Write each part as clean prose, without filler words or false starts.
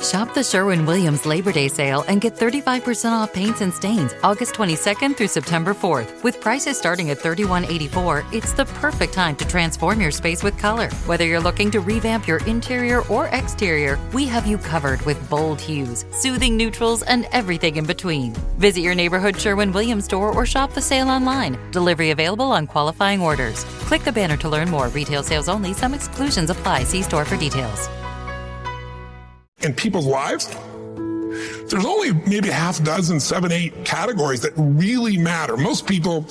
Shop the Sherwin-Williams Labor Day sale and get 35% off paints and stains August 22nd through September 4th. With prices starting at $31.84, it's the perfect time to transform your space with color. Whether you're looking to revamp your interior or exterior, we have you covered with bold hues, soothing neutrals, and everything in between. Visit your neighborhood Sherwin-Williams store or shop the sale online. Delivery available on qualifying orders. Click the banner to learn more. Retail sales only. Some exclusions apply. See store for details. In people's lives, there's only maybe half dozen, 7, 8 categories that really matter. Most people,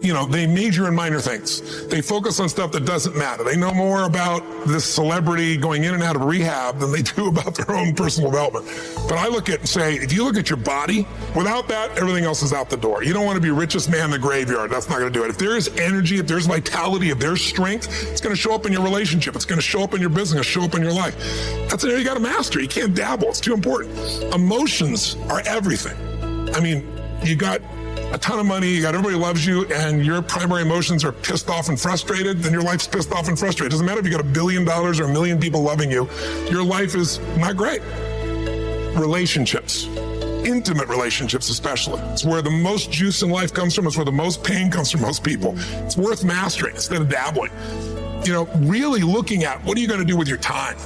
they major in minor things. They focus on stuff that doesn't matter. They know more about this celebrity going in and out of rehab than they do about their own personal development. But I look at and say, if you look at your body, without that, everything else is out the door. You don't want to be richest man in the graveyard. That's not going to do it. If there is energy, if there's vitality, if there's strength, it's going to show up in your relationship. It's going to show up in your business, show up in your life. That's an area you got to master. You can't dabble. It's too important. Emotions are everything. I mean, you got a ton of money, you got everybody loves you, and your primary emotions are pissed off and frustrated, then your life's pissed off and frustrated. It doesn't matter if you got $1 billion or 1 million people loving you, your life is not great. Relationships, intimate relationships especially. It's where the most juice in life comes from. It's where the most pain comes from most people. It's worth mastering instead of dabbling. Really looking at what are you going to do with your time?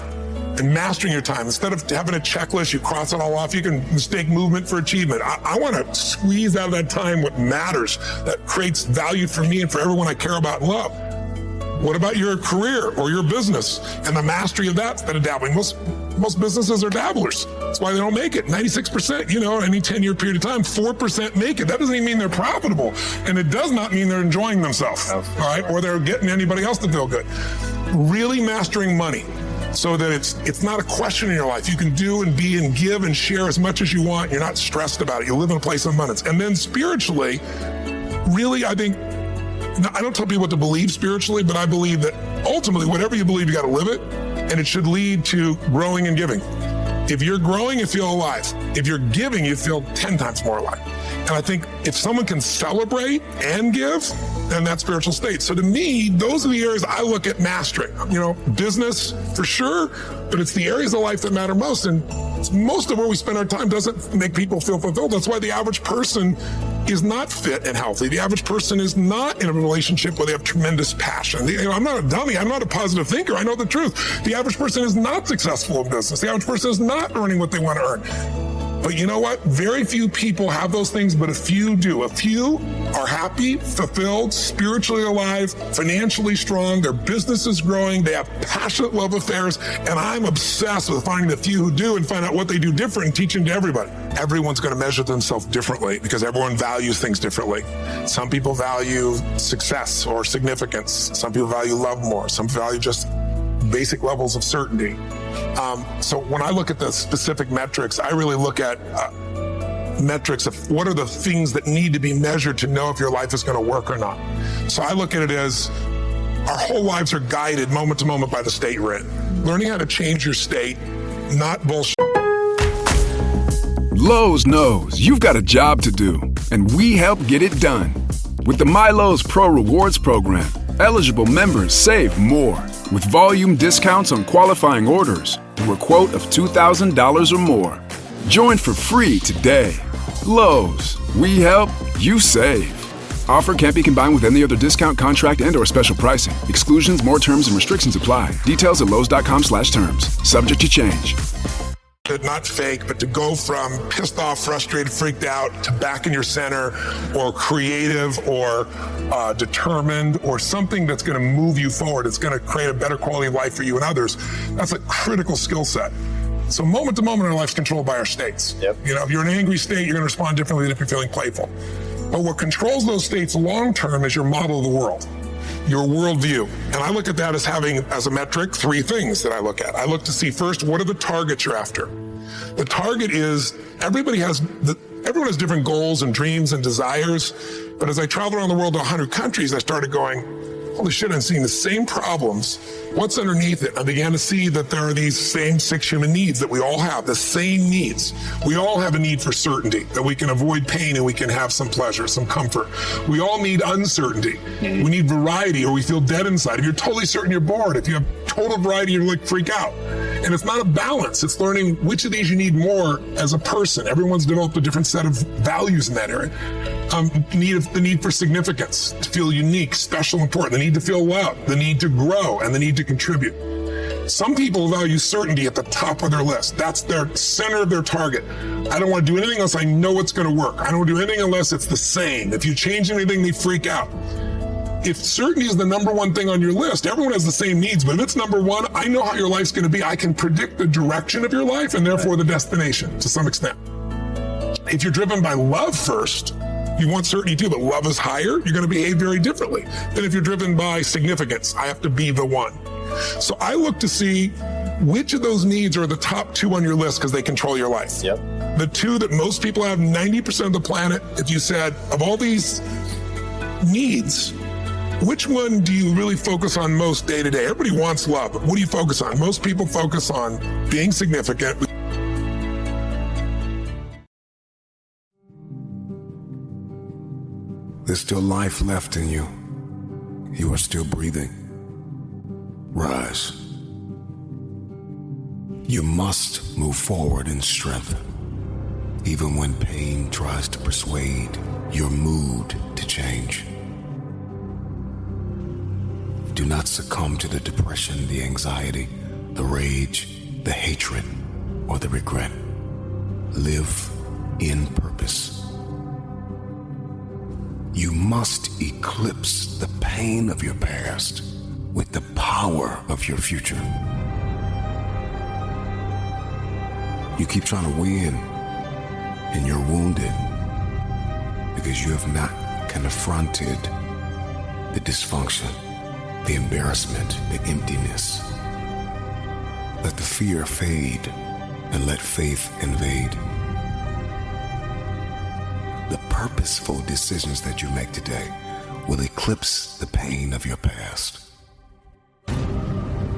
And mastering your time. Instead of having a checklist, you cross it all off. You can mistake movement for achievement. I want to squeeze out of that time what matters, that creates value for me and for everyone I care about and love. What about your career or your business and the mastery of that instead of dabbling? Most businesses are dabblers. That's why they don't make it. 96%, any 10-year period of time, 4% make it. That doesn't even mean they're profitable. And it does not mean they're enjoying themselves, all right? Or they're getting anybody else to feel good. Really mastering money, so that it's not a question in your life. You can do and be and give and share as much as you want. You're not stressed about it. You live in a place of abundance. And then spiritually, really, I think, I don't tell people what to believe spiritually, but I believe that ultimately, whatever you believe, you got to live it. And it should lead to growing and giving. If you're growing, you feel alive. If you're giving, you feel 10 times more alive. And I think if someone can celebrate and give, then that's spiritual state. So to me, those are the areas I look at mastering. Business for sure, but it's the areas of life that matter most. And most of where we spend our time doesn't make people feel fulfilled. That's why the average person is not fit and healthy. The average person is not in a relationship where they have tremendous passion. I'm not a dummy. I'm not a positive thinker. I know the truth. The average person is not successful in business. The average person is not earning what they want to earn. But you know what? Very few people have those things, but a few do. A few are happy, fulfilled, spiritually alive, financially strong. Their business is growing. They have passionate love affairs. And I'm obsessed with finding the few who do and find out what they do different and teach them to everybody. Everyone's going to measure themselves differently because everyone values things differently. Some people value success or significance. Some people value love more. Some value just basic levels of certainty. So when I look at the specific metrics, I really look at metrics of what are the things that need to be measured to know if your life is going to work or not. So I look at it as our whole lives are guided moment to moment by the state you're in. Learning how to change your state, not bullshit. Lowe's knows you've got a job to do, and we help get it done. With the MyLowe's Pro Rewards program, eligible members save more with volume discounts on qualifying orders through a quote of $2,000 or more. Join for free today. Lowe's, we help, you save. Offer can't be combined with any other discount, contract, and/or special pricing. Exclusions, more terms, and restrictions apply. Details at lowes.com/terms. Subject to change. Not fake, but to go from pissed off, frustrated, freaked out to back in your center or creative or determined or something that's going to move you forward. It's going to create a better quality of life for you and others. That's a critical skill set. So moment to moment, our life's controlled by our states. Yep. If you're in an angry state, you're going to respond differently than if you're feeling playful. But what controls those states long term is your model of the world, your worldview. And I look at that as having, as a metric, 3 things that I look at. I look to see first, what are the targets you're after? The target is, everyone has different goals and dreams and desires. But as I traveled around the world to 100 countries, I started going, holy shit, I'm seeing the same problems. What's underneath it? I began to see that there are these same 6 human needs that we all have, the same needs. We all have a need for certainty, that we can avoid pain and we can have some pleasure, some comfort. We all need uncertainty. We need variety, or we feel dead inside. If you're totally certain, you're bored. If you have total variety, you're like freak out. And it's not a balance. It's learning which of these you need more as a person. Everyone's developed a different set of values in that area. The need for significance, to feel unique, special, important, the need to feel loved, the need to grow, and the need to contribute. Some people value certainty at the top of their list. That's their center of their target. I don't want to do anything unless I know it's going to work. I don't want to do anything unless it's the same. If you change anything, they freak out. If certainty is the number one thing on your list, everyone has the same needs, but if it's number one, I know how your life's going to be. I can predict the direction of your life and therefore the destination to some extent. If you're driven by love first, you want certainty too, but love is higher, you're going to behave very differently than if you're driven by significance. I have to be the one. So I look to see which of those needs are the top two on your list because they control your life. Yep. The two that most people have, 90% of the planet, if you said, of all these needs, which one do you really focus on most day to day? Everybody wants love, but what do you focus on? Most people focus on being significant. There's still life left in you. You are still breathing. Rise. You must move forward in strength, even when pain tries to persuade your mood to change. Do not succumb to the depression, the anxiety, the rage, the hatred, or the regret. Live in purpose. You must eclipse the pain of your past with the power of your future. You keep trying to win, and you're wounded because you have not confronted the dysfunction, the embarrassment, the emptiness. Let the fear fade and let faith invade. The purposeful decisions that you make today will eclipse the pain of your past.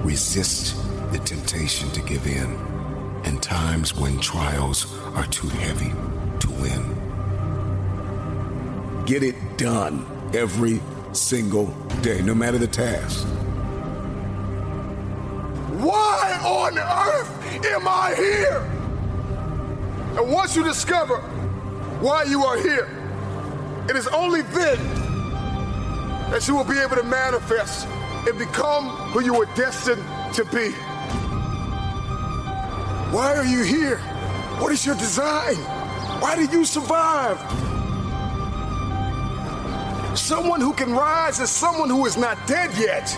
Resist the temptation to give in in times when trials are too heavy to win. Get it done every single day, no matter the task. Why on earth am I here? And once you discover why you are here, it is only then that you will be able to manifest and become who you were destined to be. Why are you here? What is your design? Why did you survive? Someone who can rise is someone who is not dead yet.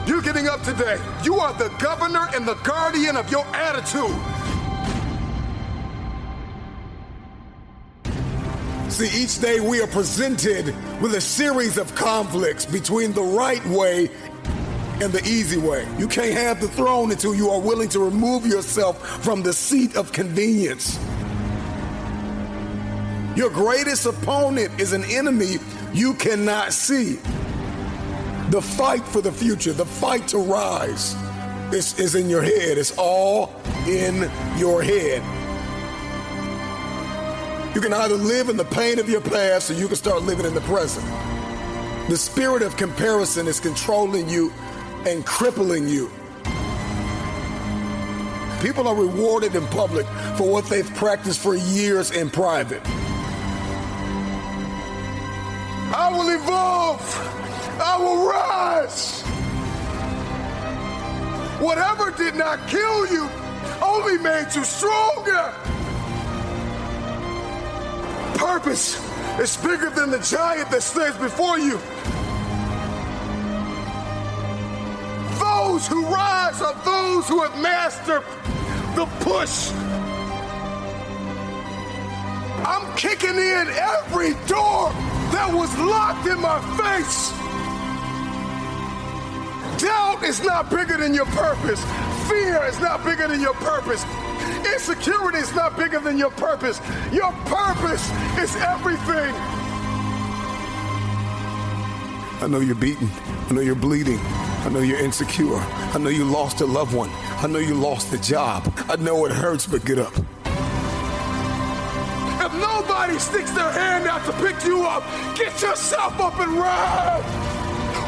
You're getting up today. You are the governor and the guardian of your attitude. See, each day we are presented with a series of conflicts between the right way and the easy way. You can't have the throne until you are willing to remove yourself from the seat of convenience. Your greatest opponent is an enemy you cannot see. The fight for the future, the fight to rise, is in your head. It's all in your head. You can either live in the pain of your past or you can start living in the present. The spirit of comparison is controlling you and crippling you. People are rewarded in public for what they've practiced for years in private. I will evolve. I will rise. Whatever did not kill you only made you stronger. Purpose is bigger than the giant that stands before you. Those who rise are those who have mastered the push. I'm kicking in every door that was locked in my face. Doubt is not bigger than your purpose. Fear is not bigger than your purpose. Insecurity is not bigger than your purpose. Your purpose is everything. I know you're beaten. I know you're bleeding. I know you're insecure. I know you lost a loved one. I know you lost a job. I know it hurts, but get up. If nobody sticks their hand out to pick you up, get yourself up and ride.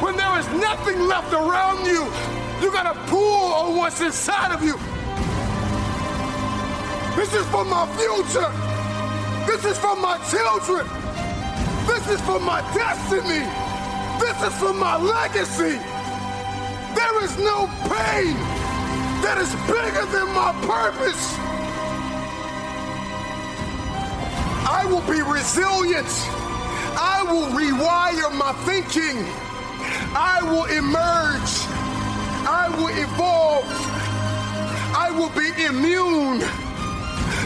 When there is nothing left around you, You gotta pull on what's inside of you. This is for my future. This is for my children. This is for my destiny. This is for my legacy. There is no pain that is bigger than my purpose. I will be resilient. I will rewire my thinking. I will emerge. I will evolve. I will be immune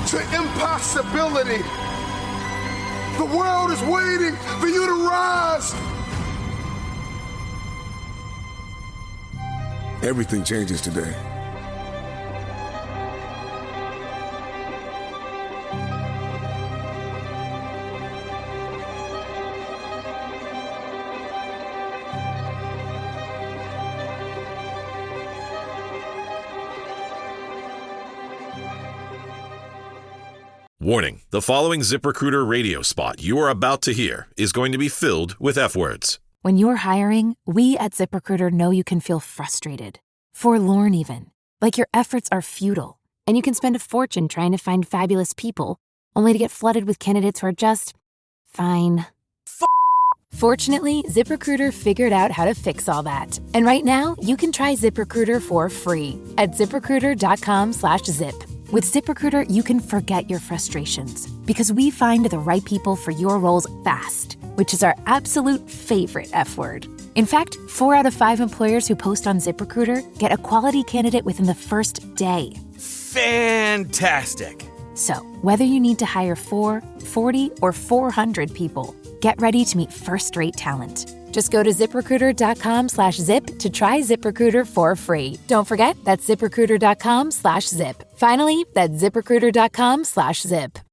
to impossibility. The world is waiting for you to rise. Everything changes today. Warning, the following ZipRecruiter radio spot you are about to hear is going to be filled with F-words. When you're hiring, we at ZipRecruiter know you can feel frustrated, forlorn even, like your efforts are futile, and you can spend a fortune trying to find fabulous people, only to get flooded with candidates who are just fine. Fortunately, ZipRecruiter figured out how to fix all that. And right now, you can try ZipRecruiter for free at ZipRecruiter.com/zip. With ZipRecruiter, you can forget your frustrations because we find the right people for your roles fast, which is our absolute favorite F word. In fact, 4 out of 5 employers who post on ZipRecruiter get a quality candidate within the first day. Fantastic. So, whether you need to hire 4, 40, or 400 people, get ready to meet first-rate talent. Just go to ZipRecruiter.com/zip to try ZipRecruiter for free. Don't forget, that's ZipRecruiter.com/zip. Finally, that's ZipRecruiter.com/zip.